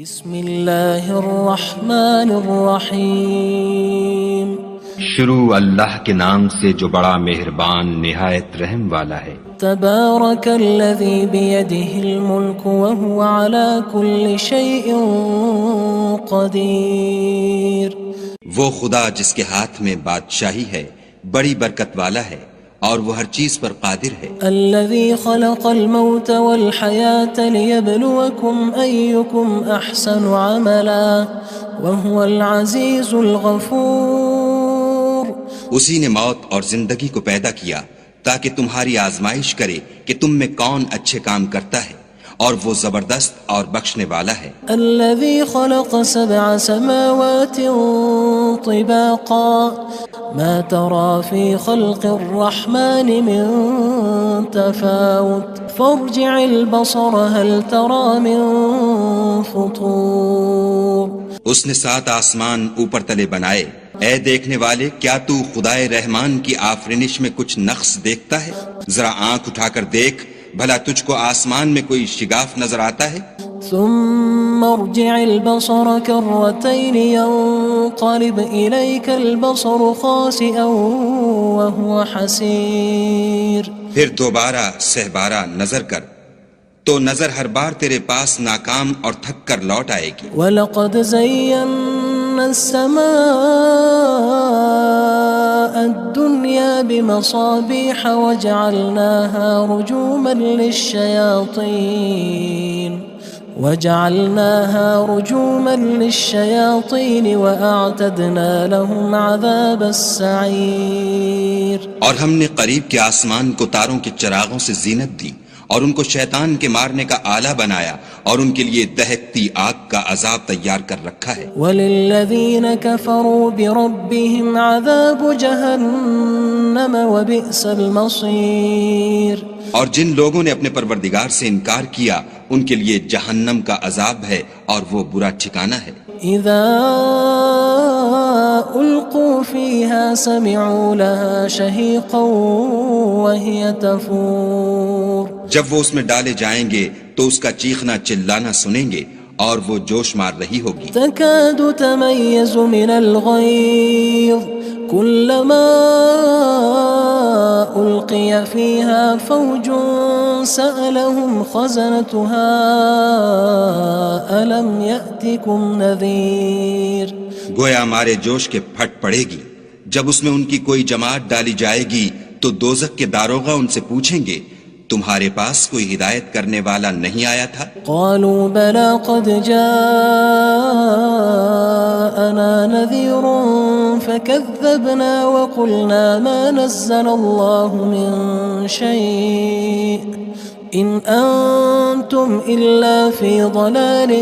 بسم اللہ الرحمن الرحیم شروع اللہ کے نام سے جو بڑا مہربان نہایت رحم والا ہے۔ تبارک الذی بیدہ الملک وہو علی کل شیء قدیر۔ وہ خدا جس کے ہاتھ میں بادشاہی ہے بڑی برکت والا ہے اور وہ ہر چیز پر قادر ہے۔ الذی خلق الموت والحیاة لیبلوکم ایکم احسن عملا وہو العزیز الغفور۔ اسی نے موت اور زندگی کو پیدا کیا تاکہ تمہاری آزمائش کرے کہ تم میں کون اچھے کام کرتا ہے، اور وہ زبردست اور بخشنے والا ہے۔ الذي خلق 7 سماوات طباقا ما ترى في خلق الرحمن من تفاوت فارجع البصر هل ترى من فطور۔ اس نے 7 آسمان اوپر تلے بنائے، اے دیکھنے والے کیا تو خدائے رحمان کی آفرینش میں کچھ نقص دیکھتا ہے؟ ذرا آنکھ اٹھا کر دیکھ، بھلا تجھ کو آسمان میں کوئی شگاف نظر آتا ہے؟ ثم ارجع البصر كرتين ينقلب إليك البصر خاسئا وهو حسير۔ پھر دوبارہ سہبارہ نظر کر تو نظر ہر بار تیرے پاس ناکام اور تھک کر لوٹ آئے گی۔ وَلَقَدْ زَيَّنَّا السَّمَاءَ الدُّنْيَا بِمَصَابِيحَ وَجَعَلْنَاهَا رُجُومًا لِلشَّيَاطِينِ وَأَعْتَدْنَا لَهُمْ عَذَابَ السَّعِيرِ۔ اور ہم نے قریب کے آسمان کو تاروں کے چراغوں سے زینت دی اور ان کو شیطان کے مارنے کا آلہ بنایا، اور ان کے لیے دہکتی آگ کا عذاب تیار کر رکھا ہے۔ وَلِلَّذِينَ كَفَرُوا بِرَبِّهِمْ عَذَابُ جَهَنَّمَ وَبِئْسَ الْمَصِيرُ۔ اور جن لوگوں نے اپنے پروردگار سے انکار کیا ان کے لیے جہنم کا عذاب ہے اور وہ برا ٹھکانہ ہے۔ اذا القوا فيها سمعوا لها شهيقا وهي تفور۔ جب وہ اس میں ڈالے جائیں گے تو اس کا چیخنا چلانا سنیں گے اور وہ جوش مار رہی ہوگی۔ تكاد تميز من الغيظ كلما ألقي فيها فوج سألهم خزنتها ألم يأتكم نذير۔ گویا مارے جوش کے پھٹ پڑے گی جب اس میں ان کی کوئی جماعت ڈالی جائے گی تو دوزخ کے داروغہ ان سے پوچھیں گے تمہارے پاس کوئی ہدایت کرنے والا نہیں آیا تھا؟ قالوا بلى قد جاءنا نذير فكذبنا وقلنا ما نزل الله من شيء إن أنتم إلا في ضلال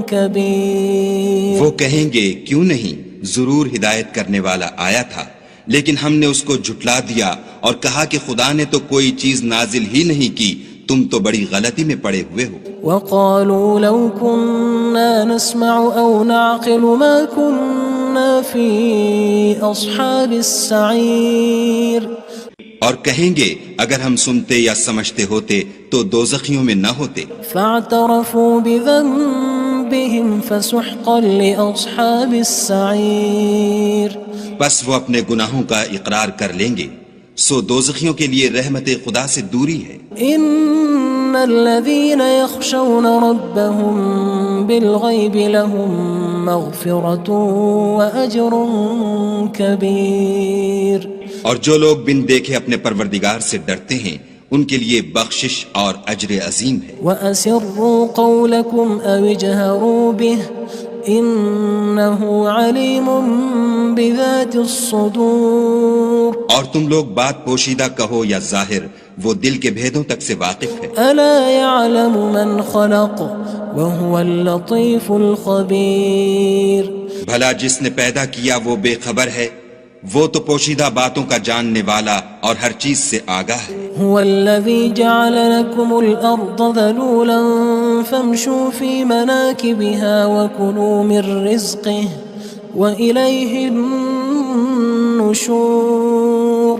كبير۔ وہ کہیں گے کیوں نہیں، ضرور ہدایت کرنے والا آیا تھا، لیکن ہم نے اس کو جھٹلا دیا اور کہا کہ خدا نے تو کوئی چیز نازل ہی نہیں کی، تم تو بڑی غلطی میں پڑے ہوئے ہو۔ وقالوا لو كنا نسمع أو نعقل ما كنا في أصحاب السعير۔ اور کہیں گے اگر ہم سنتے یا سمجھتے ہوتے تو دوزخیوں میں نہ ہوتے۔ فاعترفوا بذنبهم فسحقا لأصحاب السعير۔ بس وہ اپنے گناہوں کا اقرار کر لیں گے، سو دوزخیوں کے لیے رحمت خدا سے دوری ہے۔ ان الذين يخشون ربهم بالغيب لهم مغفرة وأجر كبير۔ اور جو لوگ بن دیکھے اپنے پروردگار سے ڈرتے ہیں ان کے لیے بخشش اور اجر عظیم ہے۔ وَأَسِرُّوا قَوْلَكُمْ أَوِ اجْهَرُوا بِهِ إِنَّهُ عَلِيمٌ بِذَاتِ الصُّدُورِ۔ اور تم لوگ بات پوشیدہ کہو یا ظاہر، وہ دل کے بھیدوں تک سے واقف ہے۔ أَلَا يَعْلَمُ مَنْ خَلَقَ وَهُوَ اللَّطِيفُ الْخَبِيرُ۔ بھلا جس نے پیدا کیا وہ بے خبر ہے، وہ تو پوشیدہ باتوں کا جاننے والا اور ہر چیز سے آگاہ ہے۔ هو الذي جعل لكم الأرض ذلولا فامشوا في مناكبها وكلوا من رزقه وإليه النشور۔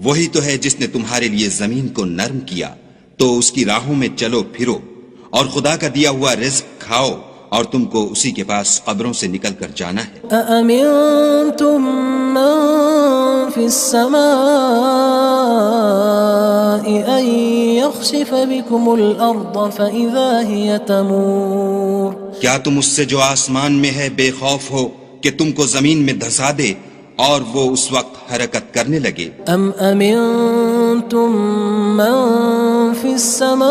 وہی تو ہے جس نے تمہارے لیے زمین کو نرم کیا تو اس کی راہوں میں چلو پھرو اور خدا کا دیا ہوا رزق کھاؤ اور تم کو اسی کے پاس قبروں سے نکل کر جانا ہے۔ أأمنتم من في السماء أن يخسف بكم الأرض فإذا هي تمور کیا تم اس سے جو آسمان میں ہے بے خوف ہو کہ تم کو زمین میں دھسا دے اور وہ اس وقت حرکت کرنے لگے؟ أم أمنتم من في السماء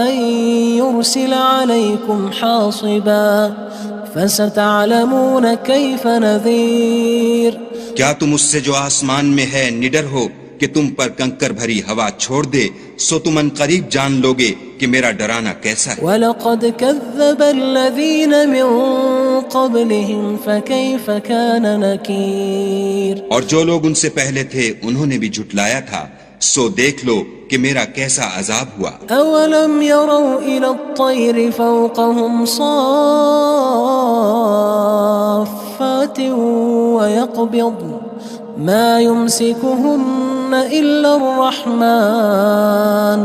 أن يرسل عليكم حاصبا فستعلمون كيف نذير کیا تم اس سے جو آسمان میں ہے نڈر ہو کہ تم پر کنکر بھری ہوا چھوڑ دے، سو تم ان قریب جان لوگے کہ میرا ڈرانا کیسا ہے۔ وَلَقَدْ كَذَّبَ الَّذِينَ مِن قَبْلِهِمْ فَكَيْفَ كَانَ نَكِيرٌ اور جو لوگ ان سے پہلے تھے انہوں نے بھی جھٹلایا تھا، سو دیکھ لو کہ میرا کیسا عذاب ہوا۔ أَوَلَمْ يَرَوْا إِلَى الطَّيْرِ فَوْقَهُمْ صَافَّاتٍ وَيَقْبِضْنَ مَا يُمْسِكُهُنَّ إِلَّا الرَّحْمَنُ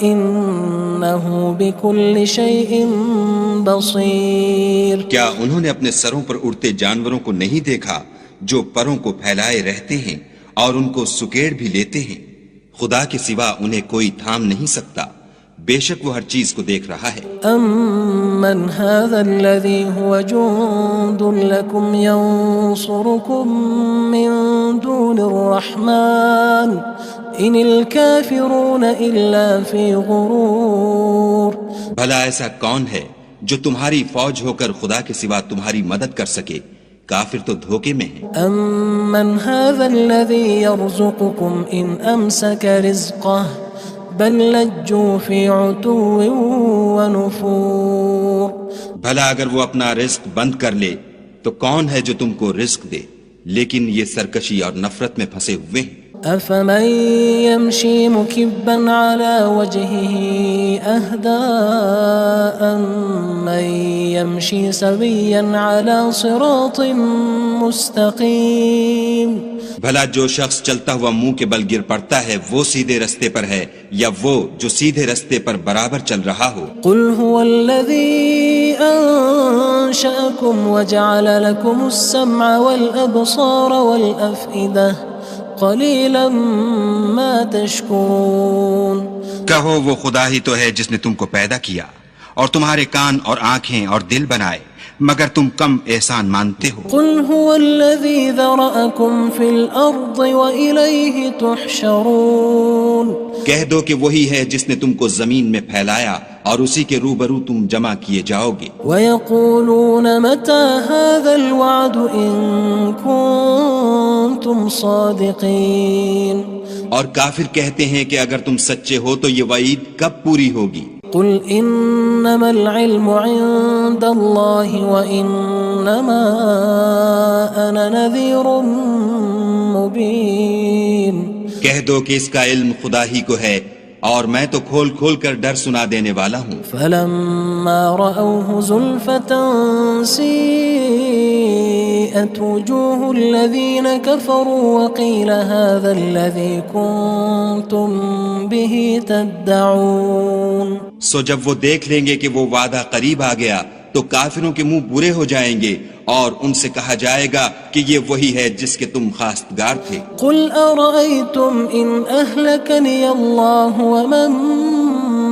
إِنَّهُ بِكُلِّ شَيْءٍ بَصِيرٌ کیا انہوں نے اپنے سروں پر اڑتے جانوروں کو نہیں دیکھا جو پروں کو پھیلائے رہتے ہیں اور ان کو سکیڑ بھی لیتے ہیں؟ خدا کے سوا انہیں کوئی تھام نہیں سکتا، بے شک وہ ہر چیز کو دیکھ رہا ہے۔ أَمَّنْ هَذَا الَّذِي هُوَ جُندٌ لَكُمْ يَنصُرُكُم مِّن دُونِ الرَّحْمَنِ إِنِ الْكَافِرُونَ إِلَّا فِي غُرُورٍ بھلا ایسا کون ہے جو تمہاری فوج ہو کر خدا کے سوا تمہاری مدد کر سکے؟ کافر تو دھوکے میں ہیں۔ أَمَّنْ هَذَا الَّذِي يَرْزُقُكُمْ إِنْ أَمْسَكَ رِزْقَهُ بَلْ لَجُّوا فِي عُتُوٍّ وَنُفُورٍ بھلا اگر وہ اپنا رزق بند کر لے تو کون ہے جو تم کو رزق دے؟ لیکن یہ سرکشی اور نفرت میں پھنسے ہوئے ہیں۔ أَفَمَن يَمْشِي مُكِبًّا عَلَى وَجْهِهِ أَهْدَىٰ أَمَّن يَمْشِي سَوِيًّا عَلَى صِرَاطٍ مُّسْتَقِيمٍ بھلا جو شخص چلتا ہوا منہ کے بل گر پڑتا ہے وہ سیدھے رستے پر ہے یا وہ جو سیدھے رستے پر برابر چل رہا ہو؟ قُلْ هُوَ الَّذِي أَنشَأَكُمْ وَجَعَلَ لَكُمُ السَّمْعَ وَالْأَبْصَارَ وَالْأَفْئِدَةَ قَلِيلًا مَا تَشْكُرُونَ کہو وہ خدا ہی تو ہے جس نے تم کو پیدا کیا اور تمہارے کان اور آنکھیں اور دل بنائے، مگر تم کم احسان مانتے ہو۔ قُلْ هُوَ الَّذِي ذَرَأَكُمْ فِي الْأَرْضِ وَإِلَيْهِ تُحْشَرُونَ کہہ دو کہ وہی ہے جس نے تم کو زمین میں پھیلایا اور اسی کے روبرو تم جمع کیے جاؤ گے۔ وَيَقُولُونَ مَتَى هَذَا الْوَعْدُ إِن كُنتُمْ صَادِقِينَ اور کافر کہتے ہیں کہ اگر تم سچے ہو تو یہ وعید کب پوری ہوگی؟ قُلْ إِنَّمَا الْعِلْمُ عِندَ اللَّهِ وَإِنَّمَا أَنَا نَذِيرٌ مُّبِينٌ کہہ دو کہ اس کا علم خدا ہی کو ہے اور میں تو کھول کھول کر ڈر سنا دینے والا ہوں۔ فَلَمَّا رَأَوْهُ زُلْفَةً سِيئَتْ وُجُوهُ الَّذِينَ كَفَرُوا وَقِيلَ هَذَا الَّذِي كُنتُم بِهِ تَدَّعُونَ سو جب وہ دیکھ لیں گے کہ وہ وعدہ قریب آ گیا تو کافروں کے منہ برے ہو جائیں گے اور ان سے کہا جائے گا کہ یہ وہی ہے جس کے تم خواستگار تھے۔ قُلْ أَرَأَيْتُمْ إِنْ أَهْلَكَنِيَ اللَّهُ وَمَن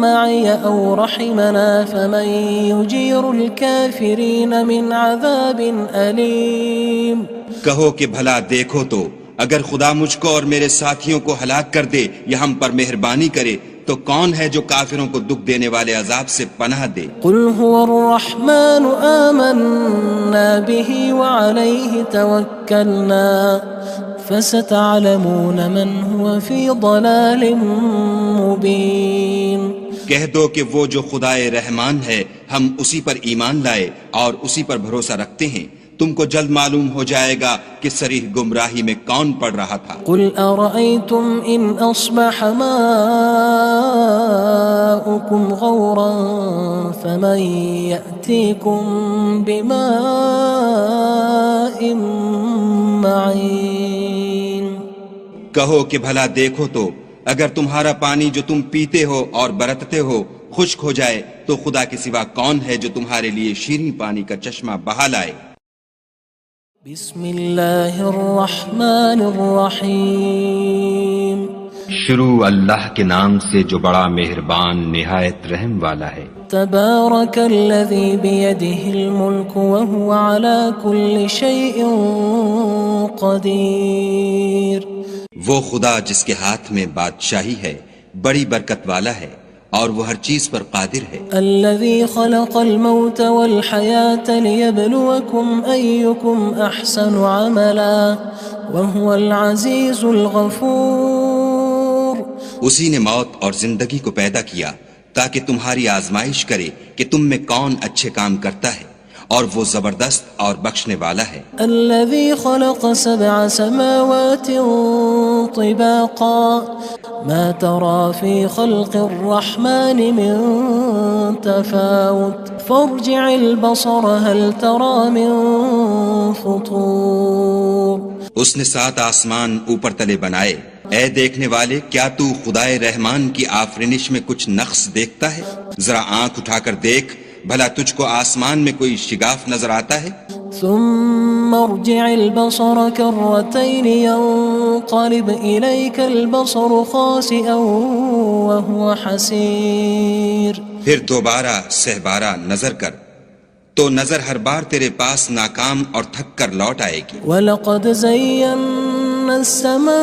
مَّعِيَ أَوْ رَحِمَنَا فَمَن يُجِيرُ الْكَافِرِينَ مِنْ عَذَابٍ أَلِيمٍ کہو کہ بھلا دیکھو تو اگر خدا مجھ کو اور میرے ساتھیوں کو ہلاک کر دے یا ہم پر مہربانی کرے تو کون ہے جو کافروں کو دکھ دینے والے عذاب سے پناہ دے؟ قُلْ هُوَ الرَّحْمَنُ آمَنَّا بِهِ وَعَلَيْهِ تَوَكَّلْنَا فَسَتَعْلَمُونَ مَنْ هُوَ فِي ضَلَالٍ مُّبِينٍ کہہ دو کہ وہ جو خدائے رحمان ہے ہم اسی پر ایمان لائے اور اسی پر بھروسہ رکھتے ہیں، تم کو جلد معلوم ہو جائے گا کہ صریح گمراہی میں کون پڑ رہا تھا۔ قُلْ أَرَأَيْتُمْ إِنْ أَصْبَحَ مَاؤُكُمْ غَوْرًا فَمَن يَأْتِيكُم بِمَاءٍ مَّعِينٍ کہو کہ بھلا دیکھو تو اگر تمہارا پانی جو تم پیتے ہو اور برتتے ہو خشک ہو جائے تو خدا کے سوا کون ہے جو تمہارے لیے شیریں پانی کا چشمہ بہا لائے؟ بسم اللہ الرحمن الرحیم شروع اللہ کے نام سے جو بڑا مہربان نہایت رحم والا ہے۔ تبارک الذی بیدہ الملک وہو علی کل شیء قدیر، وہ خدا جس کے ہاتھ میں بادشاہی ہے بڑی برکت والا ہے اور وہ ہر چیز پر قادر ہے۔ الذی خلق الموت والحیاة لیبلوکم ایکم احسن عملا وہو العزیز الغفور، اسی نے موت اور زندگی کو پیدا کیا تاکہ تمہاری آزمائش کرے کہ تم میں کون اچھے کام کرتا ہے، اور وہ زبردست اور بخشنے والا ہے۔ الذي خلق 7 سماوات طباقا ما ترى في خلق الرحمن من تفاوت فارجع البصر هل ترى من فطور، اس نے 7 آسمان اوپر تلے بنائے، اے دیکھنے والے کیا تو خدائے رحمان کی آفرینش میں کچھ نقص دیکھتا ہے؟ ذرا آنکھ اٹھا کر دیکھ، بھلا تجھ کو آسمان میں کوئی شگاف نظر آتا ہے؟ ثم ارجع البصر كرتين ينقلب إليك البصر خاسئا وهو حسير، پھر دوبارہ سہبارہ نظر کر تو نظر ہر بار تیرے پاس ناکام اور تھک کر لوٹ آئے گی۔ وَلَقَدْ زَيَّنَّا السَّمَاءَ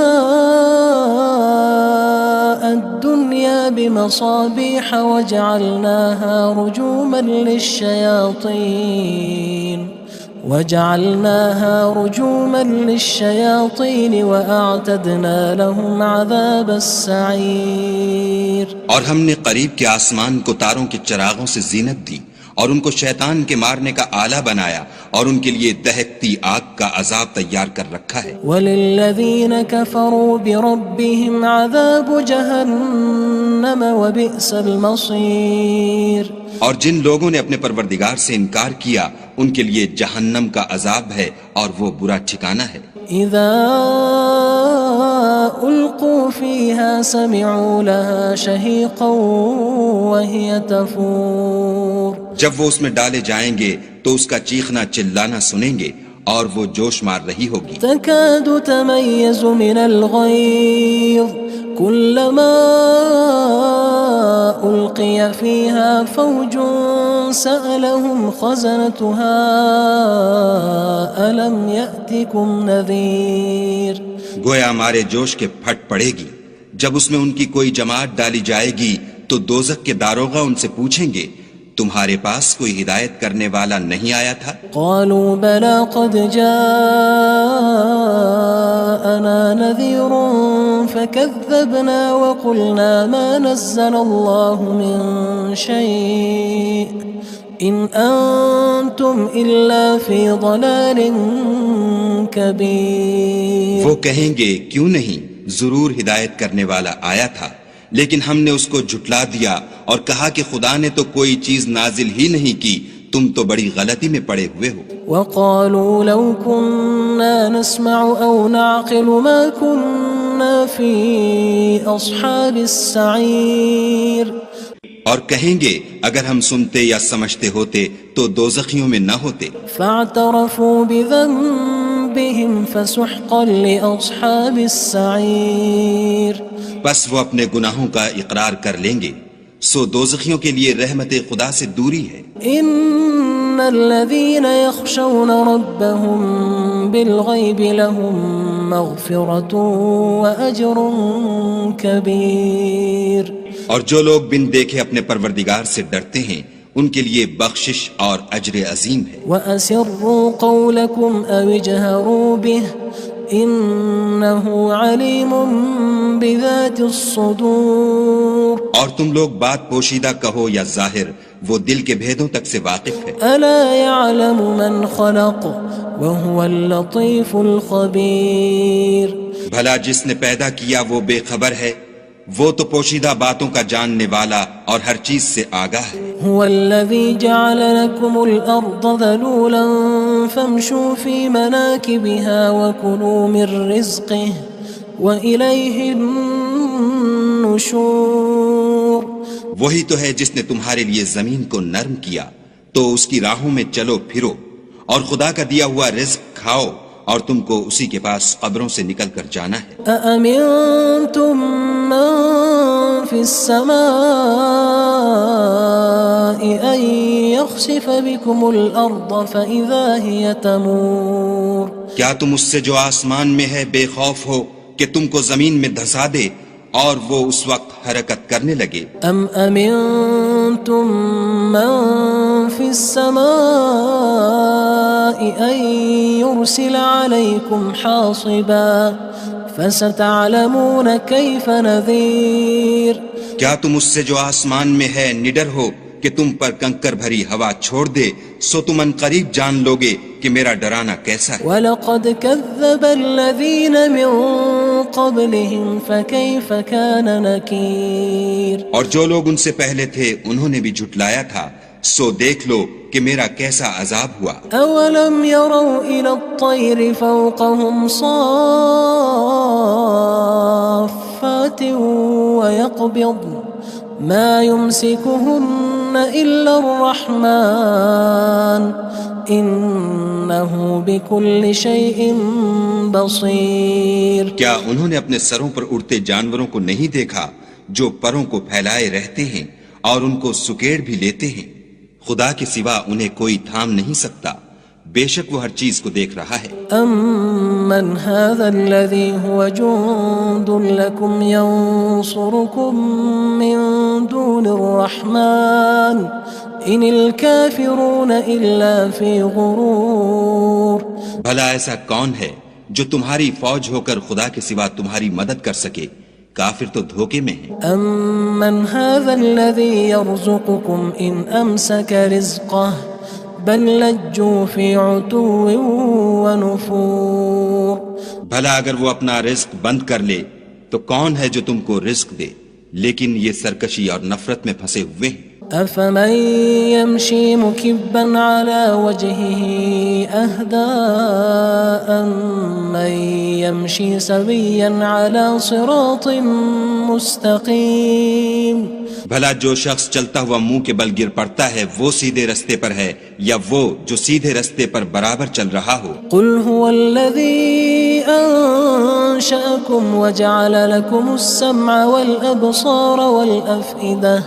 الدُّنْيَا بِمَصَابِيحَ وَجَعَلْنَاهَا رُجُومًا لِلشَّيَاطِينِ وَأَعْتَدْنَا لَهُمْ عَذَابَ السَّعِيرِ، اور ہم نے قریب کے آسمان کو تاروں کے چراغوں سے زینت دی اور ان کو شیطان کے مارنے کا آلہ بنایا اور ان کے لیے دہکتی آگ کا عذاب تیار کر رکھا ہے۔ وَلِلَّذِينَ كَفَرُوا بِرَبِّهِمْ عَذَابُ جَهَنَّمَ وَبِئْسَ الْمَصِيرُ، اور جن لوگوں نے اپنے پروردگار سے انکار کیا ان کے لیے جہنم کا عذاب ہے اور وہ برا ٹھکانہ ہے۔ اذا القوا فيها سمعوا لها شهيقا وهي تفور، جب وہ اس میں ڈالے جائیں گے تو اس کا چیخنا چلانا سنیں گے اور وہ جوش مار رہی ہوگی۔ تكاد تميز من الغيظ كلما ألقي فيها فوج سألهم خزنتها ألم يأتكم نذير، گویا ہمارے جوش کے پھٹ پڑے گی جب اس میں ان کی کوئی جماعت ڈالی جائے گی تو دوزخ کے داروغہ ان سے پوچھیں گے تمہارے پاس کوئی ہدایت کرنے والا نہیں آیا تھا؟ قالوا بلى قد جاءنا نذير فكذبنا وقلنا ما نزل الله من شيء إن أنتم إلا في ضلال كبير، وہ کہیں گے کیوں نہیں، ضرور ہدایت کرنے والا آیا تھا، لیکن ہم نے اس کو جھٹلا دیا اور کہا کہ خدا نے تو کوئی چیز نازل ہی نہیں کی، تم تو بڑی غلطی میں پڑے ہوئے ہو۔ وقالوا لو كنا نسمع أو نعقل ما كنا في أصحاب السعير، اور کہیں گے اگر ہم سنتے یا سمجھتے ہوتے تو دوزخیوں میں نہ ہوتے۔ فاعترفوا بذنبهم فسحقا لأصحاب السعير، بس وہ اپنے گناہوں کا اقرار کر لیں گے، سو دوزخیوں کے لیے رحمت خدا سے دوری ہے۔ ان الذين يخشون ربهم بالغيب لهم مغفرة وأجر كبير، اور جو لوگ بن دیکھے اپنے پروردگار سے ڈرتے ہیں ان کے لیے بخشش اور اجر عظیم ہے۔ وَأَسِرُّوا قَوْلَكُمْ أَوِ اجْهَرُوا بِهِ إِنَّهُ عَلِيمٌ بِذَاتِ الصُّدُورِ، اور تم لوگ بات پوشیدہ کہو یا ظاہر، وہ دل کے بھیدوں تک سے واقف ہے۔ أَلَا يَعْلَمُ مَنْ خَلَقَ وَهُوَ اللَّطِيفُ الْخَبِيرُ، بھلا جس نے پیدا کیا وہ بے خبر ہے، وہ تو پوشیدہ باتوں کا جاننے والا اور ہر چیز سے آگاہ ہے۔ هو الذي جعل لكم الأرض ذلولا فامشوا في مناكبها وكلوا من رزقه وإليه النشور. وہی تو ہے جس نے تمہارے لیے زمین کو نرم کیا تو اس کی راہوں میں چلو پھرو، اور خدا کا دیا ہوا رزق کھاؤ، اور تم کو اسی کے پاس قبروں سے نکل کر جانا ہے. أأمنتم من في السماء أن يخسف بكم الأرض فإذا هي تمور. کیا تم اس سے جو آسمان میں ہے بے خوف ہو کہ تم کو زمین میں دھسا دے اور وہ اس وقت حرکت کرنے لگے؟ أم أمنتم من في السماء أن يرسل عليكم حاصبا فستعلمون كيف نذير. کیا تم اس سے جو آسمان میں ہے نڈر ہو کہ تم پر کنکر بھری ہوا چھوڑ دے، سو تم ان قریب جان لوگے کہ میرا ڈرانا کیسا ہے. وَلَقَدْ كَذَّبَ الَّذِينَ مِن قَبْلِهِمْ فَكَيْفَ كَانَ نَكِيرٌ. اور جو لوگ ان سے پہلے تھے انہوں نے بھی جھٹلایا تھا، سو دیکھ لو کہ میرا کیسا عذاب ہوا. أَوَلَمْ يَرَوْا إِلَى الطَّيْرِ فَوْقَهُمْ صَافَّاتٍ وَيَقْبِضْنَ مَا يُمْسِكُهُنَّ إِلَّا الرَّحْمَنُ إِنَّهُ بِكُلِّ شَيْءٍ بَصِيرٌ. کیا انہوں نے اپنے سروں پر اڑتے جانوروں کو نہیں دیکھا جو پروں کو پھیلائے رہتے ہیں اور ان کو سکیڑ بھی لیتے ہیں؟ خدا کے سوا انہیں کوئی تھام نہیں سکتا، بے شک وہ ہر چیز کو دیکھ رہا ہے. أَمَّنْ هَذَا الَّذِي هُوَ جُندٌ لَكُمْ يَنصُرُكُم مِّن دُونِ الرَّحْمَنِ إِنِ الْكَافِرُونَ إِلَّا فِي غُرُورٍ. بھلا ایسا کون ہے جو تمہاری فوج ہو کر خدا کے سوا تمہاری مدد کر سکے؟ کافر تو دھوکے میں ہیں. أَمَّنْ هَذَا الَّذِي يَرْزُقُكُمْ إِنْ أَمْسَكَ رِزْقَهُ بَلْ لَجُّوا فِي عُتُوٍّ وَنُفُورٍ. بھلا اگر وہ اپنا رزق بند کر لے تو کون ہے جو تم کو رزق دے؟ لیکن یہ سرکشی اور نفرت میں پھنسے ہوئے ہیں. أَفَمَن يَمْشِي مُكِبًّا عَلَى وَجْهِهِ أَهْدَىٰ أَمَّن يَمْشِي سَوِيًّا عَلَى صِرَاطٍ مُّسْتَقِيمٍ. بھلا جو شخص چلتا ہوا منہ کے بل گر پڑتا ہے وہ سیدھے رستے پر ہے یا وہ جو سیدھے رستے پر برابر چل رہا ہو؟ قُلْ هُوَ الَّذِي أَنشَأَكُمْ وَجَعَلَ لَكُمُ السَّمْعَ وَالْأَبْصَارَ وَالْأَفْئِدَةَ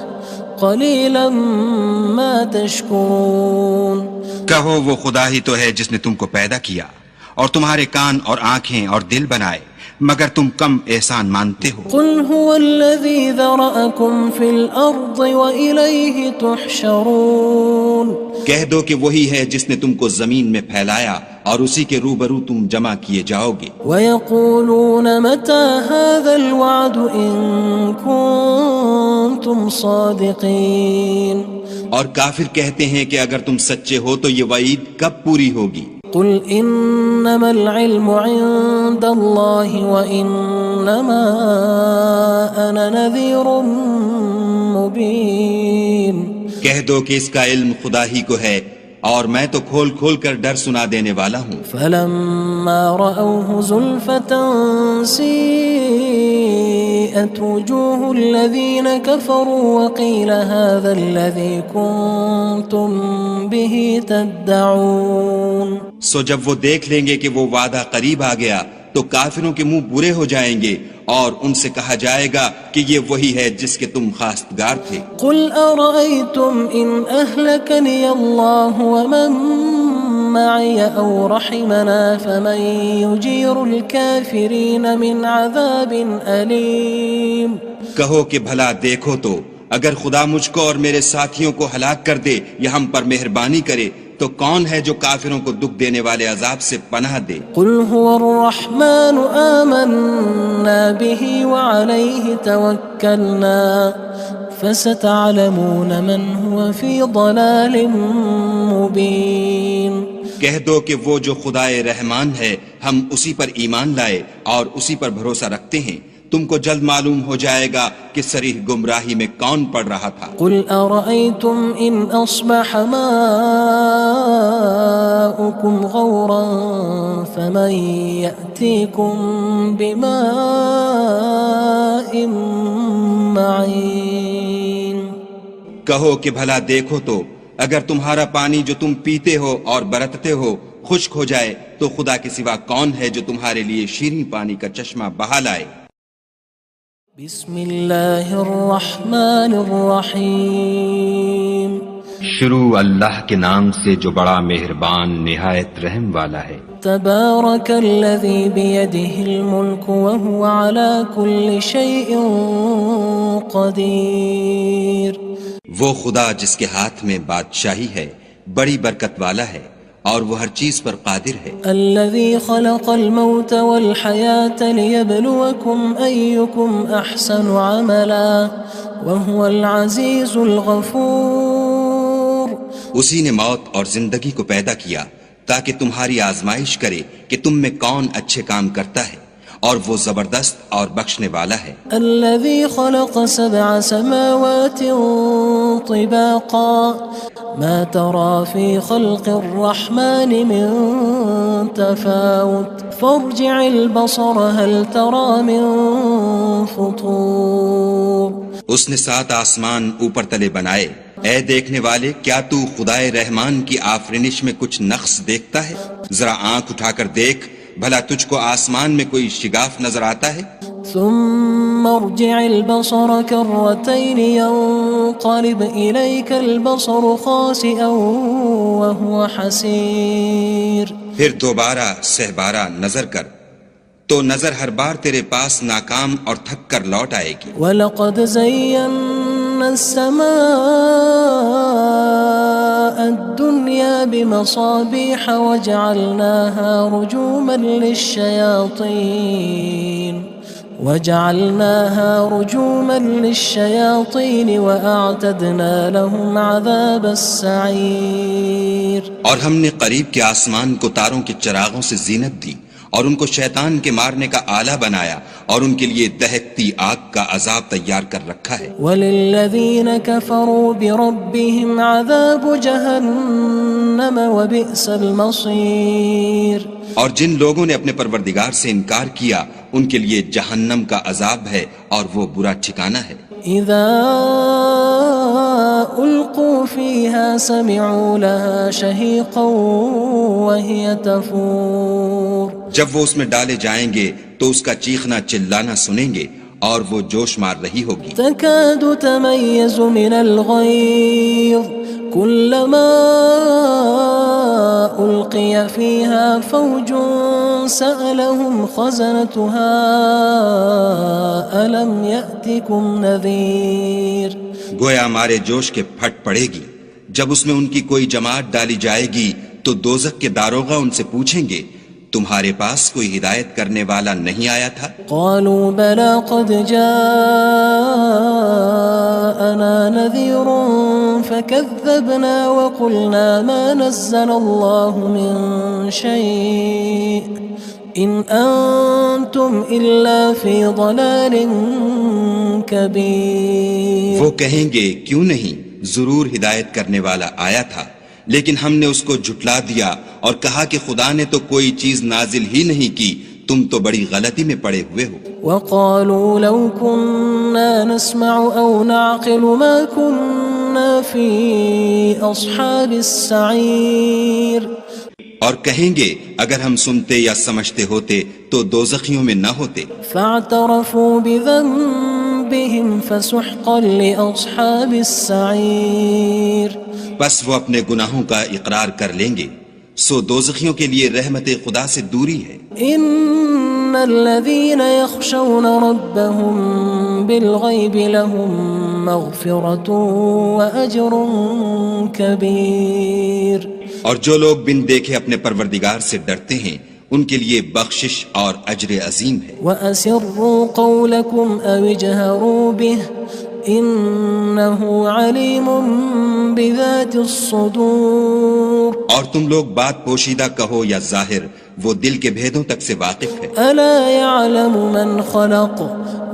قَلِيلًا مَا تَشْكُرُونَ. کہو وہ خدا ہی تو ہے جس نے تم کو پیدا کیا اور تمہارے کان اور آنکھیں اور دل بنائے، مگر تم کم احسان مانتے ہو. قُلْ هُوَ الَّذِي ذَرَأَكُمْ فِي الْأَرْضِ وَإِلَيْهِ تُحْشَرُونَ. کہہ دو کہ وہی ہے جس نے تم کو زمین میں پھیلایا اور اسی کے روبرو تم جمع کیے جاؤ گے. وَيَقُولُونَ مَتَى هَذَا الْوَعْدُ إِن كُنتُمْ صَادِقِينَ. اور کافر کہتے ہیں کہ اگر تم سچے ہو تو یہ وعید کب پوری ہوگی؟ قُلْ إِنَّمَا الْعِلْمُ عِندَ اللَّهِ وَإِنَّمَا أَنَا نَذِيرٌ مُّبِينٌ. کہہ دو کہ اس کا علم خدا ہی کو ہے اور میں تو کھول کھول کر ڈر سنا دینے والا ہوں. فَلَمَّا رَأَوْهُ زُلْفَةً سِيئَتْ وُجُوهُ الَّذِينَ كَفَرُوا وَقِيلَ هَذَا الَّذِي كُنتُم بِهِ تَدَّعُونَ. سو جب وہ دیکھ لیں گے کہ وہ وعدہ قریب آ گیا تو کافروں کے منہ برے ہو جائیں گے اور ان سے کہا جائے گا کہ یہ وہی ہے جس کے تم خواستگار تھے. قُلْ أَرَأَيْتُمْ إِنْ أَهْلَكَنِيَ اللَّهُ وَمَن مَّعِيَ أَوْ رَحِمَنَا فَمَن يُجِيرُ الْكَافِرِينَ مِنْ عَذَابٍ أَلِيمٍ. کہو کہ بھلا دیکھو تو اگر خدا مجھ کو اور میرے ساتھیوں کو ہلاک کر دے یا ہم پر مہربانی کرے تو کون ہے جو کافروں کو دکھ دینے والے عذاب سے پناہ دے؟ قُلْ هُوَ الرَّحْمَنُ آمَنَّا بِهِ وَعَلَيْهِ تَوَكَّلْنَا فَسَتَعْلَمُونَ مَنْ هُوَ فِي ضَلَالٍ مُّبِينٍ. کہہ دو کہ وہ جو خدائے رحمان ہے ہم اسی پر ایمان لائے اور اسی پر بھروسہ رکھتے ہیں، تم کو جلد معلوم ہو جائے گا کہ صریح گمراہی میں کون پڑ رہا تھا. قُلْ أَرَأَيْتُمْ إِنْ أَصْبَحَ مَاؤُكُمْ غَوْرًا فَمَن يَأْتِيكُم يأتيكم بماء معين کہو کہ بھلا دیکھو تو اگر تمہارا پانی جو تم پیتے ہو اور برتتے ہو خشک ہو جائے تو خدا کے سوا کون ہے جو تمہارے لیے شیریں پانی کا چشمہ بہا لائے۔ بسم اللہ الرحمن الرحیم شروع اللہ کے نام سے جو بڑا مہربان نہایت رحم والا ہے۔ تبارک الذی بیدہ الملک وہو علی کل شیء قدیر وہ خدا جس کے ہاتھ میں بادشاہی ہے بڑی برکت والا ہے اور وہ ہر چیز پر قادر ہے۔ الذي خلق الموت والحياة ليبلوكم أيكم أحسن عملا وهو العزيز الغفور اسی نے موت اور زندگی کو پیدا کیا تاکہ تمہاری آزمائش کرے کہ تم میں کون اچھے کام کرتا ہے اور وہ زبردست اور بخشنے والا ہے۔ الذي خلق 7 سماوات طباقا ما ترى في خلق الرحمن من تفاوت فارجع البصر هل ترى من فطور اس نے 7 آسمان اوپر تلے بنائے، اے دیکھنے والے کیا تو خدائے رحمان کی آفرینش میں کچھ نقص دیکھتا ہے؟ ذرا آنکھ اٹھا کر دیکھ بھلا تجھ کو آسمان میں کوئی شگاف نظر آتا ہے؟ ثم ارجع البصر كرتين ينقلب إليك البصر خاسئا وهو حسير پھر دوبارہ سہبارہ نظر کر تو نظر ہر بار تیرے پاس ناکام اور تھک کر لوٹ آئے گی۔ وَلَقَدْ زَيَّنَّا السَّمَاءَ الدُّنْيَا بِمَصَابِيحَ وَجَعَلْنَاهَا رُجُومًا لِلشَّيَاطِينِ وَأَعْتَدْنَا لَهُمْ عَذَابَ السَّعِيرِ اور ہم نے قریب کے آسمان کو تاروں کے چراغوں سے زینت دی اور ان کو شیطان کے مارنے کا آلہ بنایا اور ان کے لیے دہکتی آگ کا عذاب تیار کر رکھا ہے۔ وَلِلَّذِينَ كَفَرُوا بِرَبِّهِمْ عَذَابُ جَهَنَّمَ وَبِئْسَ الْمَصِيرُ اور جن لوگوں نے اپنے پروردگار سے انکار کیا ان کے لیے جہنم کا عذاب ہے اور وہ برا ٹھکانہ ہے۔ اذا القوا فيها سمعوا لها شهيقا وهي تفور جب وہ اس میں ڈالے جائیں گے تو اس کا چیخنا چلانا سنیں گے اور وہ جوش مار رہی ہوگی۔ تكاد تميز من الغيظ كلما ألقي فيها فوج سألهم خزنتها ألم يأتكم نذير گویا مارے جوش کے پھٹ پڑے گی جب اس میں ان کی کوئی جماعت ڈالی جائے گی تو دوزخ کے داروغہ ان سے پوچھیں گے تمہارے پاس کوئی ہدایت کرنے والا نہیں آیا تھا؟ قالوا بلى قد جاءنا نذير فكذبنا وقلنا ما نزل الله من شيء إن أنتم إلا في ضلال كبير وہ کہیں گے کیوں نہیں، ضرور ہدایت کرنے والا آیا تھا لیکن ہم نے اس کو جھٹلا دیا اور کہا کہ خدا نے تو کوئی چیز نازل ہی نہیں کی، تم تو بڑی غلطی میں پڑے ہوئے ہو۔ وقالوا لو كنا نسمع أو نعقل ما كنا في أصحاب السعير اور کہیں گے اگر ہم سنتے یا سمجھتے ہوتے تو دوزخیوں میں نہ ہوتے۔ فاعترفوا بذنبهم فسحقا لأصحاب السعير بس وہ اپنے گناہوں کا اقرار کر لیں گے، سو دوزخیوں کے لیے رحمت خدا سے دوری ہے۔ ان الذين يخشون ربهم بالغيب لهم مغفرة وأجر كبير اور جو لوگ بن دیکھے اپنے پروردگار سے ڈرتے ہیں ان کے لیے بخشش اور اجر عظیم ہے۔ وَأَسِرُّوا قَوْلَكُمْ أَوِ اجْهَرُوا بِهِ إِنَّهُ عَلِيمٌ بِذَاتِ الصُّدُورِ اور تم لوگ بات پوشیدہ کہو یا ظاہر، وہ دل کے بھیدوں تک سے واقف ہے۔ أَلَا يَعْلَمُ مَنْ خَلَقَ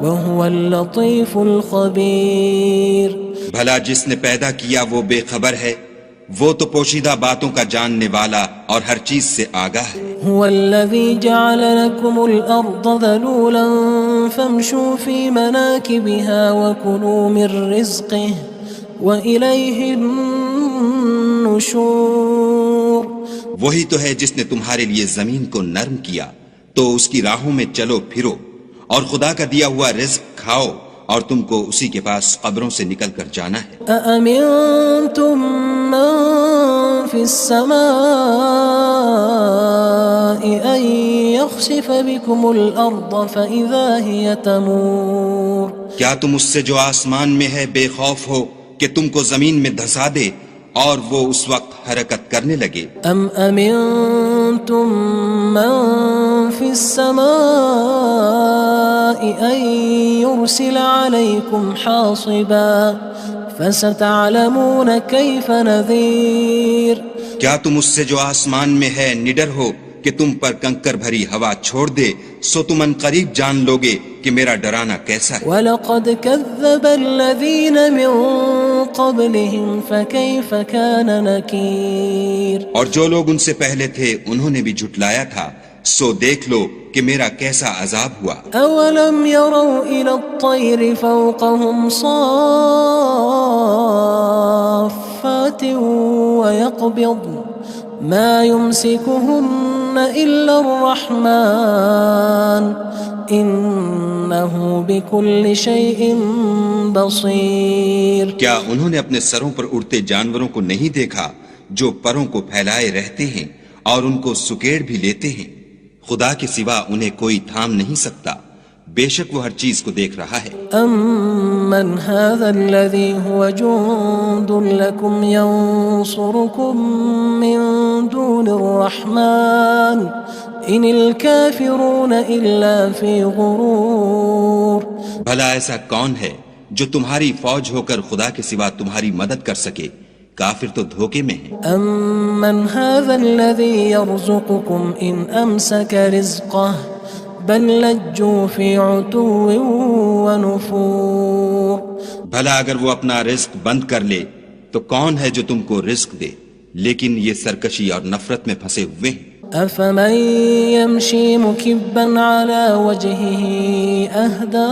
وَهُوَ اللَّطِيفُ الْخَبِيرُ بھلا جس نے پیدا کیا وہ بے خبر ہے، وہ تو پوشیدہ باتوں کا جاننے والا اور ہر چیز سے آگاہ ہے۔ هو الذي جعل لكم الأرض ذلولا فامشوا في مناكبها وكلوا من رزقه وإليه النشور۔ وہی تو ہے جس نے تمہارے لیے زمین کو نرم کیا تو اس کی راہوں میں چلو پھرو اور خدا کا دیا ہوا رزق کھاؤ اور تم کو اسی کے پاس قبروں سے نکل کر جانا ہے۔ أأمنتم من في السماء أن يخسف بكم الأرض فإذا هي تمور۔ کیا تم اس سے جو آسمان میں ہے بے خوف ہو کہ تم کو زمین میں دھسا دے اور وہ اس وقت حرکت کرنے لگے؟ ام امنتم من في السماء ان يرسل عليكم حاصبا فستعلمون كيف نذير۔ کیا تم اس سے جو آسمان میں ہے نڈر ہو کہ تم پر کنکر بھری ہوا چھوڑ دے سو تم ان قریب جان لوگے کہ میرا ڈرانا کیسا ہے۔ وَلَقَدْ كَذَّبَ الَّذِينَ مِن قَبْلِهِمْ فَكَيْفَ كَانَ نَكِيرٌ۔ اور جو لوگ ان سے پہلے تھے انہوں نے بھی جھٹلایا تھا سو دیکھ لو کہ میرا کیسا عذاب ہوا۔ أَوَلَمْ يَرَوْا إِلَى الطَّيْرِ فَوْقَهُمْ صَافَّاتٍ وَيَقْبِضْنَ مَا يُمْسِكُهُنَّ إِلَّا الرَّحْمَنُ إِنَّهُ بِكُلِّ شَيْءٍ بَصِيرٌ۔ کیا انہوں نے اپنے سروں پر اڑتے جانوروں کو نہیں دیکھا جو پروں کو پھیلائے رہتے ہیں اور ان کو سکیڑ بھی لیتے ہیں؟ خدا کے سوا انہیں کوئی تھام نہیں سکتا، بے شک وہ ہر چیز کو دیکھ رہا ہے۔ أَمَّنْ هَذَا الَّذِي هُوَ جُندٌ لَكُمْ يَنصُرُكُم مِّن دُونِ الرَّحْمَنِ إِنِ الْكَافِرُونَ إِلَّا فِي غُرُورٍ۔ بھلا ایسا کون ہے جو تمہاری فوج ہو کر خدا کے سوا تمہاری مدد کر سکے؟ کافر تو دھوکے میں ہیں۔ أَمَّنْ هَذَا الَّذِي يَرْزُقُكُمْ إِنْ أَمْسَكَ رِزْقَهُ بَلْ لَجُّوا فِي عُتُوٍّ وَنُفُورٍ۔ بھلا اگر وہ اپنا رزق بند کر لے تو کون ہے جو تم کو رزق دے؟ لیکن یہ سرکشی اور نفرت میں پھنسے ہوئے ہیں۔ أَفَمَن يَمْشِي مُكِبًّا عَلَى وَجْهِهِ أَهْدَىٰ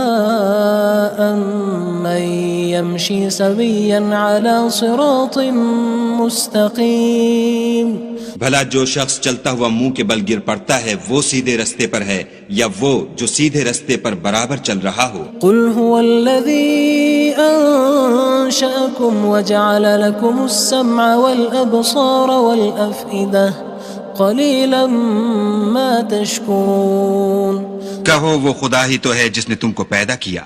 أَمَّن يَمْشِي سَوِيًّا عَلَى صِرَاطٍ مُّسْتَقِيمٍ۔ بھلا جو شخص چلتا ہوا منہ کے بل گر پڑتا ہے وہ سیدھے رستے پر ہے یا وہ جو سیدھے رستے پر برابر چل رہا ہو؟ قُلْ هُوَ الَّذِي أَنشَأَكُمْ وَجَعَلَ لَكُمُ السَّمْعَ وَالْأَبْصَارَ وَالْأَفْئِدَةَ قَلِيلًا مَا تَشْكُرُونَ۔ کہو وہ خدا ہی تو ہے جس نے تم کو پیدا کیا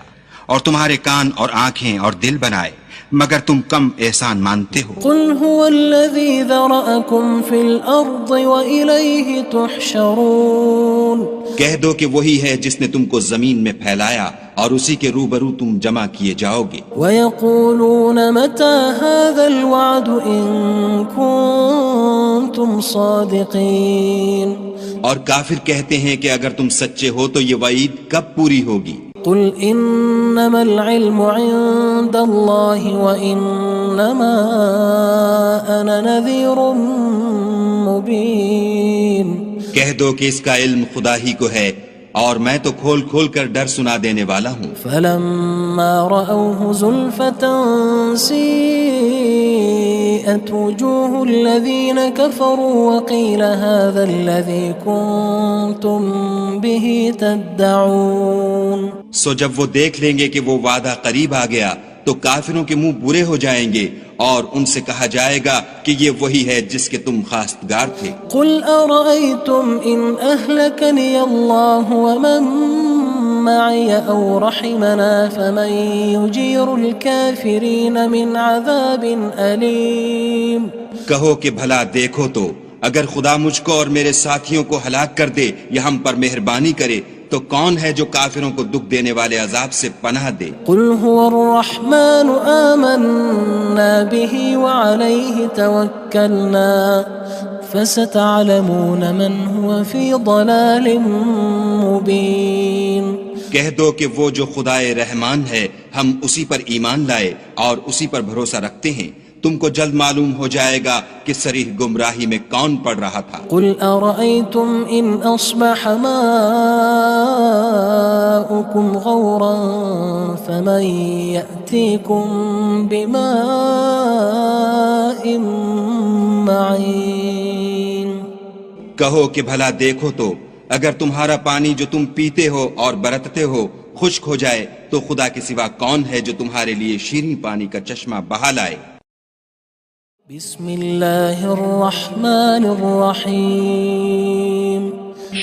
اور تمہارے کان اور آنکھیں اور دل بنائے، مگر تم کم احسان مانتے ہو۔ قُلْ هُوَ الَّذِي ذَرَأَكُمْ فِي الْأَرْضِ وَإِلَيْهِ تُحْشَرُونَ۔ کہہ دو کہ وہی ہے جس نے تم کو زمین میں پھیلایا اور اسی کے روبرو تم جمع کیے جاؤ گے۔ وَيَقُولُونَ مَتَى هَذَا الْوَعْدُ إِن كُنتُمْ صَادِقِينَ۔ اور کافر کہتے ہیں کہ اگر تم سچے ہو تو یہ وعید کب پوری ہوگی؟ قُلْ إِنَّمَا الْعِلْمُ عِندَ اللَّهِ وَإِنَّمَا أَنَا نَذِيرٌ مُّبِينٌ۔ کہہ دو کہ اس کا علم خدا ہی کو ہے اور میں تو کھول کھول کر ڈر سنا دینے والا ہوں۔ فَلَمَّا رَأَوْهُ زُلْفَةً سِيئَتْ وُجُوهُ الَّذِينَ كَفَرُوا وَقِيلَ هَذَا الَّذِي كُنتُم بِهِ تَدَّعُونَ۔ سو جب وہ دیکھ لیں گے کہ وہ وعدہ قریب آ گیا تو کافروں کے منہ برے ہو جائیں گے اور ان سے کہا جائے گا کہ یہ وہی ہے جس کے تم خواستگار تھے۔ قُلْ أَرَأَيْتُمْ إِنْ أَهْلَكَنِيَ اللَّهُ وَمَن مَّعِيَ أَوْ رَحِمَنَا فَمَن يُجِيرُ الْكَافِرِينَ مِنْ عَذَابٍ أَلِيمٍ۔ کہو کہ بھلا دیکھو تو اگر خدا مجھ کو اور میرے ساتھیوں کو ہلاک کر دے یا ہم پر مہربانی کرے تو کون ہے جو کافروں کو دکھ دینے والے عذاب سے پناہ دے؟ قُلْ هُوَ الرَّحْمَنُ آمَنَّا بِهِ وَعَلَيْهِ تَوَكَّلْنَا فَسَتَعْلَمُونَ مَنْ هُوَ فِي ضَلَالٍ مُّبِينٍ۔ کہہ دو کہ وہ جو خدائے رحمان ہے ہم اسی پر ایمان لائے اور اسی پر بھروسہ رکھتے ہیں، تم کو جلد معلوم ہو جائے گا کہ صریح گمراہی میں کون پڑ رہا تھا۔ قل أرأيتم إن أصبح ماؤكم غورا فمن يأتيكم بماء معين۔ کہو کہ بھلا دیکھو تو اگر تمہارا پانی جو تم پیتے ہو اور برتتے ہو خشک ہو جائے تو خدا کے سوا کون ہے جو تمہارے لیے شیریں پانی کا چشمہ بہا لائے۔ بسم اللہ الرحمن الرحیم۔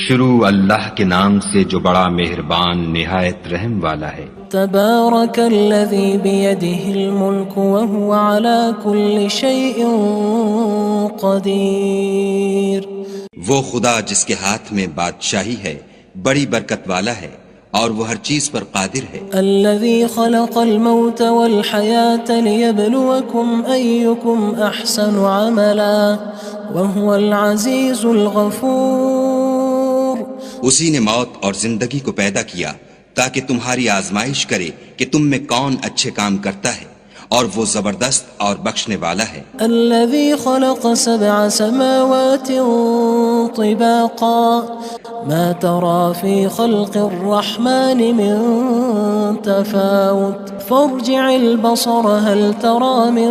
شروع اللہ کے نام سے جو بڑا مہربان نہایت رحم والا ہے۔ تبارک الذی بیدہ الملک وهو على كل شیء قدیر۔ وہ خدا جس کے ہاتھ میں بادشاہی ہے بڑی برکت والا ہے اور وہ ہر چیز پر قادر ہے۔ الذي خلق الموت والحياة ليبلوكم أيكم أحسن عملا وهو العزيز الغفور۔ اسی نے موت اور زندگی کو پیدا کیا تاکہ تمہاری آزمائش کرے کہ تم میں کون اچھے کام کرتا ہے اور وہ زبردست اور بخشنے والا ہے۔ الذي خلق 7 سماوات طباقا ما ترى في خلق الرحمن من تفاوت فارجع البصر هل ترى من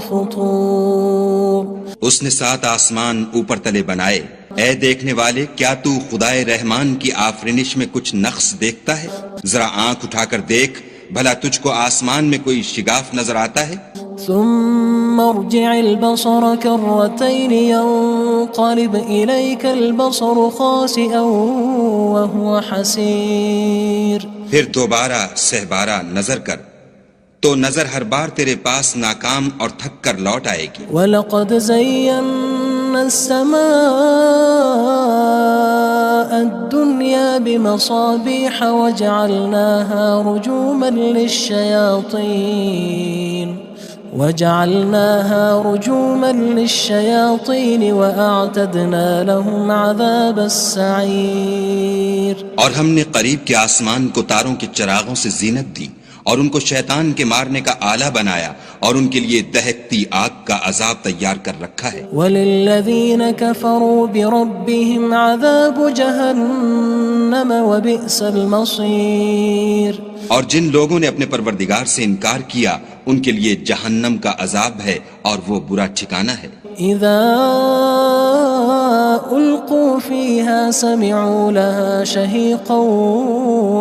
فطور۔ اس نے 7 آسمان اوپر تلے بنائے، اے دیکھنے والے کیا تو خدائے رحمان کی آفرینش میں کچھ نقص دیکھتا ہے؟ ذرا آنکھ اٹھا کر دیکھ بھلا تجھ کو آسمان میں کوئی شگاف نظر آتا ہے؟ ثم ارجع البصر كرتين ينقلب إليك البصر خاسئا وهو حسير۔ پھر دوبارہ سہبارہ نظر کر تو نظر ہر بار تیرے پاس ناکام اور تھک کر لوٹ آئے گی۔ وَلَقَدْ زَيَّنَّا السَّمَاءَ الدُّنْيَا بِمَصَابِيحَ وَجَعَلْنَاهَا رُجُومًا لِلشَّيَاطِينِ وَأَعْتَدْنَا لَهُمْ عَذَابَ السَّعِيرِ۔ اور ہم نے قریب کے آسمان کو تاروں کے چراغوں سے زینت دی اور ان کو شیطان کے مارنے کا آلہ بنایا اور ان کے لیے دہکتی آگ کا عذاب تیار کر رکھا ہے۔ وَلِلَّذِينَ كَفَرُوا بِرَبِّهِمْ عَذَابُ جَهَنَّمَ وَبِئْسَ الْمَصِيرُ۔ اور جن لوگوں نے اپنے پروردگار سے انکار کیا ان کے لیے جہنم کا عذاب ہے اور وہ برا ٹھکانہ ہے۔ اذا القوا فيها سمعوا لها شهيقا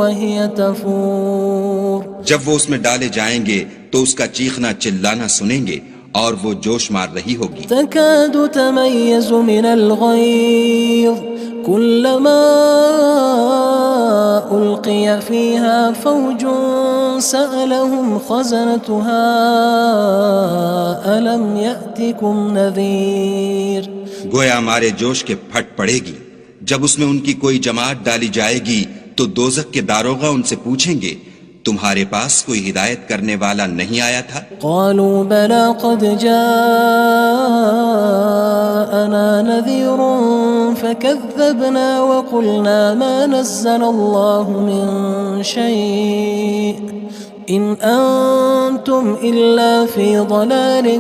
وهي تفور۔ جب وہ اس میں ڈالے جائیں گے تو اس کا چیخنا چلانا سنیں گے اور وہ جوش مار رہی ہوگی۔ تكاد تميز من الغيظ كلما ألقي فيها فوج سألهم خزنتها ألم يأتكم نذير۔ گویا ہمارے جوش کے پھٹ پڑے گی جب اس میں ان کی کوئی جماعت ڈالی جائے گی تو دوزخ کے داروغہ ان سے پوچھیں گے تمہارے پاس کوئی ہدایت کرنے والا نہیں آیا تھا؟ قالوا بلى قد جاءنا نذير فكذبنا وقلنا ما نزل الله من شيء إن أنتم إلا في ضلال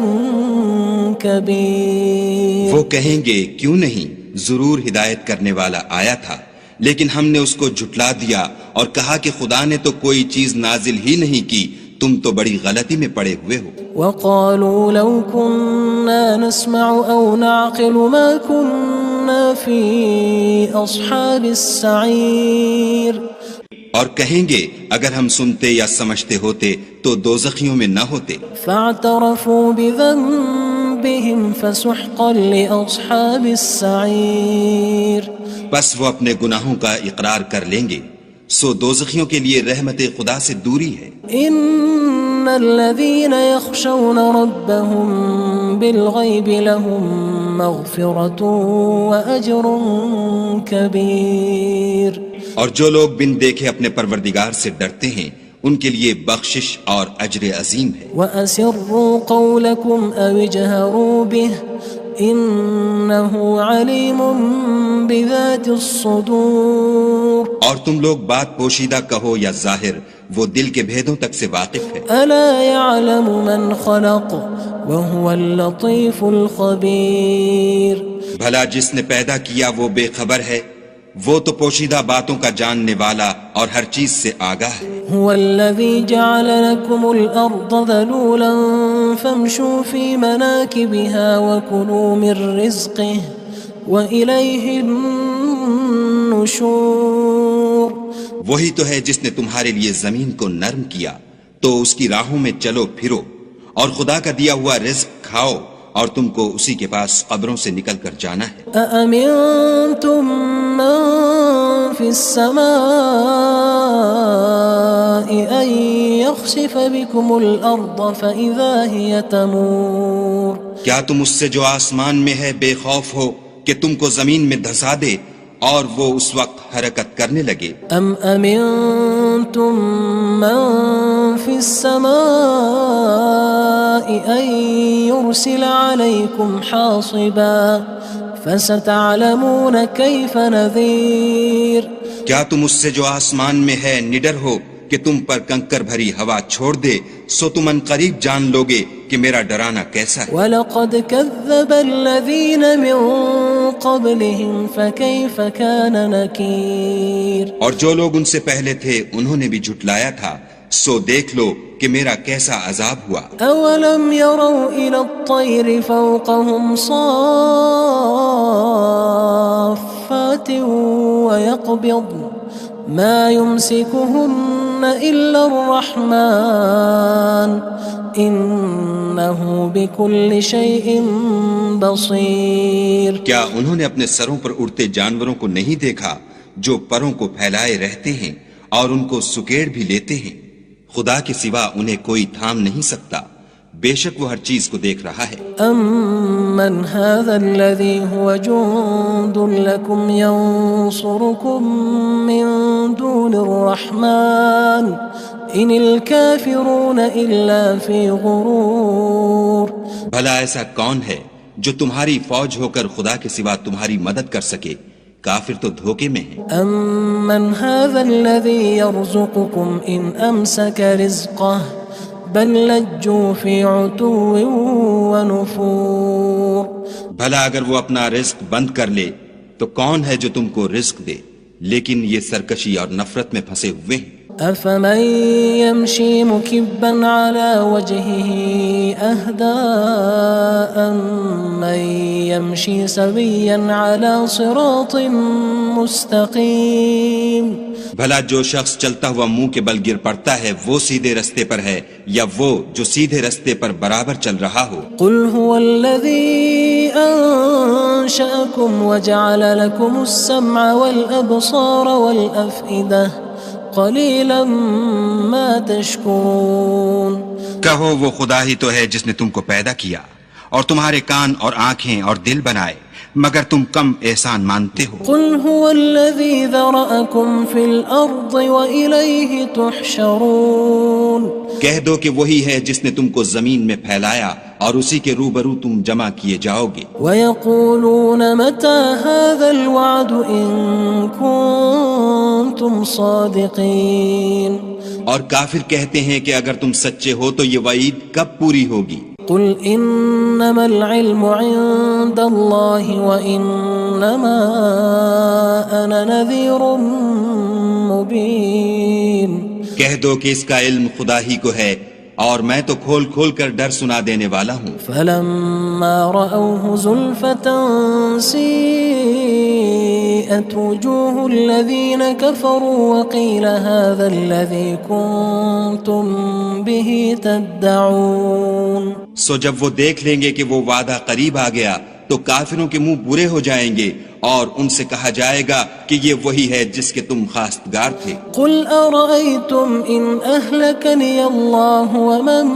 كبير۔ وہ کہیں گے کیوں نہیں، ضرور ہدایت کرنے والا آیا تھا لیکن ہم نے اس کو جھٹلا دیا اور کہا کہ خدا نے تو کوئی چیز نازل ہی نہیں کی، تم تو بڑی غلطی میں پڑے ہوئے ہو۔ وقالوا لو كنا نسمع أو نعقل ما كنا في أصحاب السعير۔ اور کہیں گے اگر ہم سنتے یا سمجھتے ہوتے تو دوزخیوں میں نہ ہوتے۔ فاعترفوا بذنبهم فسحقا لأصحاب السعير۔ بس وہ اپنے گناہوں کا اقرار کر لیں گے، سو دوزخیوں کے لیے رحمت خدا سے دوری ہے۔ ان الذين يخشون ربهم بالغيب لهم مغفرة وأجر كبير۔ اور جو لوگ بن دیکھے اپنے پروردگار سے ڈرتے ہیں ان کے لیے بخشش اور اجر عظیم ہے۔ وَأَسِرُّوا قَوْلَكُمْ أَوِ اجْهَرُوا بِهِ إِنَّهُ عَلِيمٌ بِذَاتِ الصُّدُورِ۔ اور تم لوگ بات پوشیدہ کہو یا ظاہر، وہ دل کے بھیدوں تک سے واقف ہے۔ أَلَا يَعْلَمُ مَنْ خَلَقَ وهو اللطيف الخبير. بھلا جس نے پیدا کیا وہ بے خبر ہے، وہ تو پوشیدہ باتوں کا جاننے والا اور ہر چیز سے آگاہ ہے. هو الذي جعل لكم الأرض ذلولا فامشوا في مناكبها وكلوا من رزقه وإليه النشور. وہی تو ہے جس نے تمہارے لیے زمین کو نرم کیا تو اس کی راہوں میں چلو پھرو اور خدا کا دیا ہوا رزق کھاؤ اور تم کو اسی کے پاس قبروں سے نکل کر جانا ہے. أأمنتم من في السماء أن يخسف بكم الأرض فإذا هي تمور. کیا تم اس سے جو آسمان میں ہے بے خوف ہو کہ تم کو زمین میں دھسا دے اور وہ اس وقت حرکت کرنے لگے؟ ام امنتم من في السماء ان يرسل عليكم حاصبا فستعلمون كيف نذير. کیا تم اس سے جو آسمان میں ہے نڈر ہو کہ تم پر کنکر بھری ہوا چھوڑ دے، سو تم ان قریب جان لوگے کہ میرا ڈرانا کیسا ہے. وَلَقَدْ كَذَّبَ الَّذِينَ مِن قَبْلِهِمْ فَكَيْفَ كَانَ نَكِيرٌ. اور جو لوگ ان سے پہلے تھے انہوں نے بھی جھٹلایا تھا، سو دیکھ لو کہ میرا کیسا عذاب ہوا. أَوَلَمْ يَرَوْا إِلَى الطَّيْرِ فَوْقَهُمْ صَافَّاتٍ وَيَقْبِضْنَ مَا يُمْسِكُهُنَّ إِلَّا الرَّحْمَنُ إِنَّهُ بِكُلِّ شَيْءٍ بَصِيرٌ. کیا انہوں نے اپنے سروں پر اڑتے جانوروں کو نہیں دیکھا جو پروں کو پھیلائے رہتے ہیں اور ان کو سکیڑ بھی لیتے ہیں؟ خدا کے سوا انہیں کوئی تھام نہیں سکتا، بے شک وہ ہر چیز کو دیکھ رہا ہے. أَمَّنْ هَذَا الَّذِي هُوَ جُندٌ لَكُمْ يَنصُرُكُم مِّن دُونِ الرَّحْمَنِ إِنِ الْكَافِرُونَ إِلَّا فِي غُرُورٍ. بھلا ایسا کون ہے جو تمہاری فوج ہو کر خدا کے سوا تمہاری مدد کر سکے؟ کافر تو دھوکے میں ہیں. أَمَّنْ هَذَا الَّذِي يَرْزُقُكُمْ إِنْ أَمْسَكَ رِزْقَهُ بل لجوا فی عتو ونفور. بھلا اگر وہ اپنا رزق بند کر لے تو کون ہے جو تم کو رزق دے، لیکن یہ سرکشی اور نفرت میں پھنسے ہوئے ہیں. افمن يمشي مكبا على وجهه اهدى أمن يمشي سويا على صراط مستقيم. بھلا جو شخص چلتا ہوا منہ کے بل گر پڑتا ہے وہ سیدھے رستے پر ہے یا وہ جو سیدھے رستے پر برابر چل رہا ہو؟ قل هو الذي أنشأكم وجعل لكم السمع والأبصار والأفئدة قلیلا ما تشکرون. کہو وہ خدا ہی تو ہے جس نے تم کو پیدا کیا اور تمہارے کان اور آنکھیں اور دل بنائے، مگر تم کم احسان مانتے ہو. قل هو الذی ذرأکم فی الارض وإلیہ تحشرون. کہہ دو کہ وہی ہے جس نے تم کو زمین میں پھیلایا اور اسی کے روبرو تم جمع کیے جاؤ گے. وَيَقُولُونَ مَتَى هَذَا الْوَعْدُ إِن كُنتُمْ صَادِقِينَ. اور کافر کہتے ہیں کہ اگر تم سچے ہو تو یہ وعید کب پوری ہوگی؟ قل انما العلم عند اللہ وانما انا نذیر مبین. کہہ دو کہ اس کا علم خدا ہی کو ہے اور میں تو کھول کھول کر ڈر سنا دینے والا ہوں. فلما رأوه زلفة سیئت وجوه الذین كفروا وقیل هذا الذی کنتم به تدعون. سو جب وہ دیکھ لیں گے کہ وہ وعدہ قریب آ گیا تو کافروں کے منہ برے ہو جائیں گے اور ان سے کہا جائے گا کہ یہ وہی ہے جس کے تم خواستگار تھے. قل ارأيتم ان اهلكني الله ومن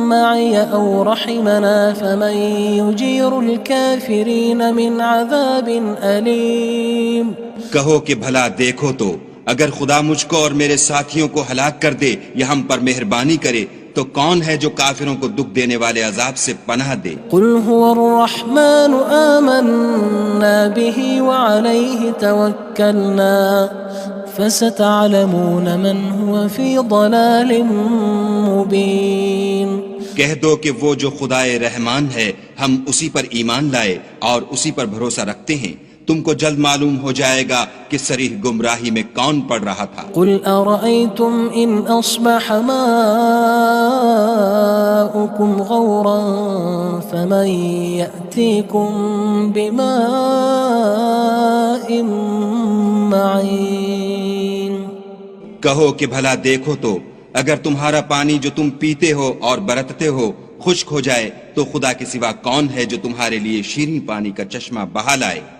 معي او رحمنا فمن يجير الكافرين من عذاب أليم. کہو کہ بھلا دیکھو تو اگر خدا مجھ کو اور میرے ساتھیوں کو ہلاک کر دے یا ہم پر مہربانی کرے تو کون ہے جو کافروں کو دکھ دینے والے عذاب سے پناہ دے. قل هو الرحمن آمنا به وعليه توكلنا فستعلمون من هو في ضلال مبين. کہہ دو کہ وہ جو خدائے رحمان ہے ہم اسی پر ایمان لائے اور اسی پر بھروسہ رکھتے ہیں، تم کو جلد معلوم ہو جائے گا کہ صریح گمراہی میں کون پڑ رہا تھا۔ قل أرأيتم إن أصبح ماؤكم غورا فمن يأتيكم بماء معين۔ کہو کہ بھلا دیکھو تو اگر تمہارا پانی جو تم پیتے ہو اور برتتے ہو خشک ہو جائے تو خدا کے سوا کون ہے جو تمہارے لیے شیریں پانی کا چشمہ بہا لائے۔